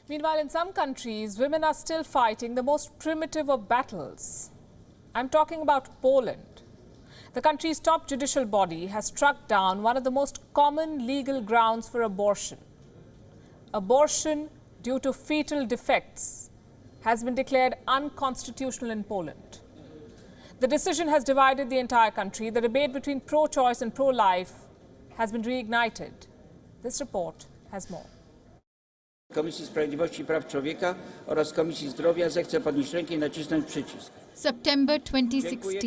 Meanwhile, in some countries, women are still fighting the most primitive of battles. I'm talking about Poland. The country's top judicial body has struck down one of the most common legal grounds for abortion. Abortion due to fetal defects has been declared unconstitutional in Poland. The decision has divided the entire country. The debate between pro-choice and pro-life has been reignited. This report has more. Komisji Sprawiedliwości i Praw Człowieka oraz Komisji Zdrowia zechce podnieść rękę i nacisnąć przycisk. September 2016,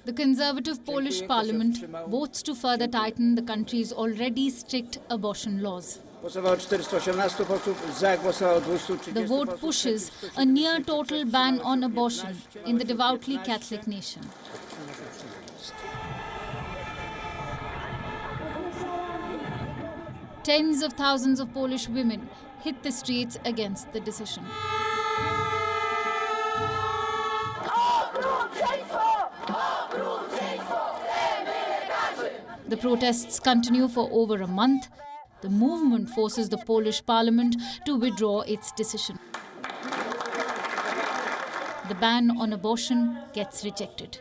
the Conservative Polish Parliament votes to further tighten the country's already strict abortion laws. Głosowało 418 posłów, za głosowało 230. The vote pushes a near total ban on abortion in the devoutly Catholic nation. Tens of thousands of Polish women hit the streets against the decision. The protests continue for over a month. The movement forces the Polish parliament to withdraw its decision. The ban on abortion gets rejected.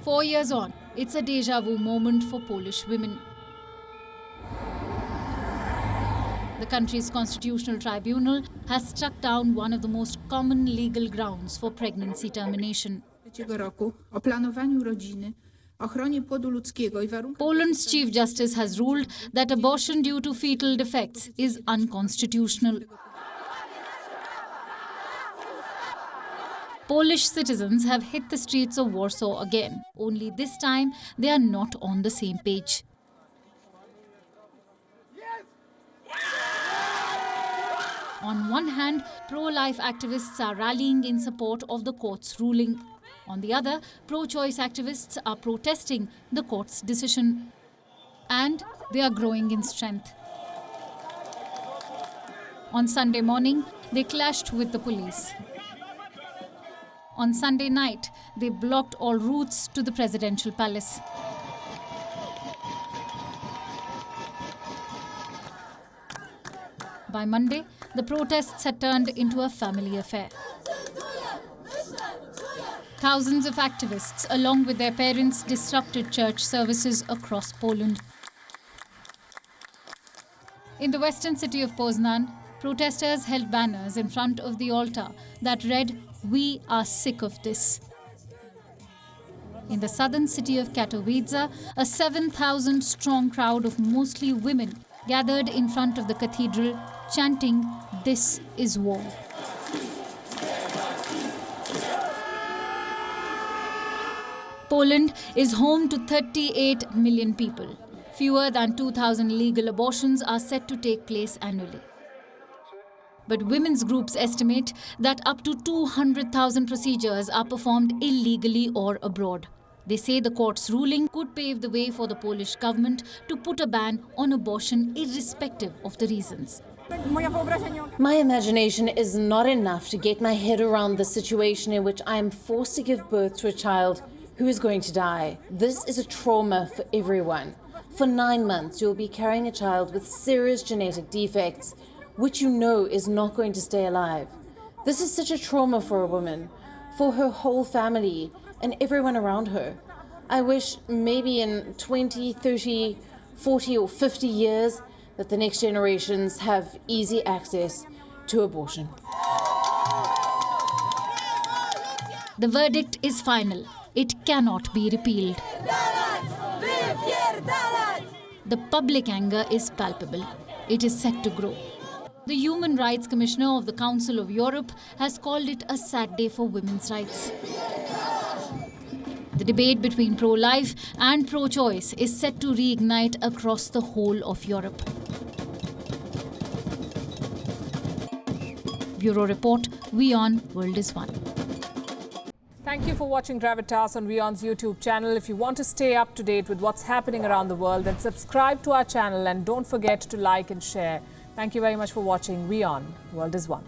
4 years on, it's a déjà vu moment for Polish women. The country's constitutional tribunal has struck down one of the most common legal grounds for pregnancy termination. Poland's Chief Justice has ruled that abortion due to fetal defects is unconstitutional. Polish citizens have hit the streets of Warsaw again, only this time they are not on the same page. On one hand, pro-life activists are rallying in support of the court's ruling. On the other, pro-choice activists are protesting the court's decision. And they are growing in strength. On Sunday morning, they clashed with the police. On Sunday night, they blocked all routes to the presidential palace. By Monday, the protests had turned into a family affair. Thousands of activists, along with their parents, disrupted church services across Poland. In the western city of Poznan, protesters held banners in front of the altar that read, "We are sick of this." In the southern city of Katowice, a 7,000-strong crowd of mostly women gathered in front of the cathedral, chanting, "This is war." Poland is home to 38 million people. Fewer than 2,000 legal abortions are set to take place annually. But women's groups estimate that up to 200,000 procedures are performed illegally or abroad. They say the court's ruling could pave the way for the Polish government to put a ban on abortion irrespective of the reasons. My imagination is not enough to get my head around the situation in which I am forced to give birth to a child who is going to die. This is a trauma for everyone. For 9 months, you'll be carrying a child with serious genetic defects, which you know is not going to stay alive. This is such a trauma for a woman, for her whole family, and everyone around her. I wish maybe in 20, 30, 40 or 50 years that the next generations have easy access to abortion. The verdict is final. It cannot be repealed. The public anger is palpable. It is set to grow. The Human Rights Commissioner of the Council of Europe has called it a sad day for women's rights. The debate between pro-life and pro-choice is set to reignite across the whole of Europe. Bureau Report, WION World is One. Thank you for watching Gravitas on WION's YouTube channel. If you want to stay up to date with what's happening around the world, then subscribe to our channel and don't forget to like and share. Thank you very much for watching WION World is One.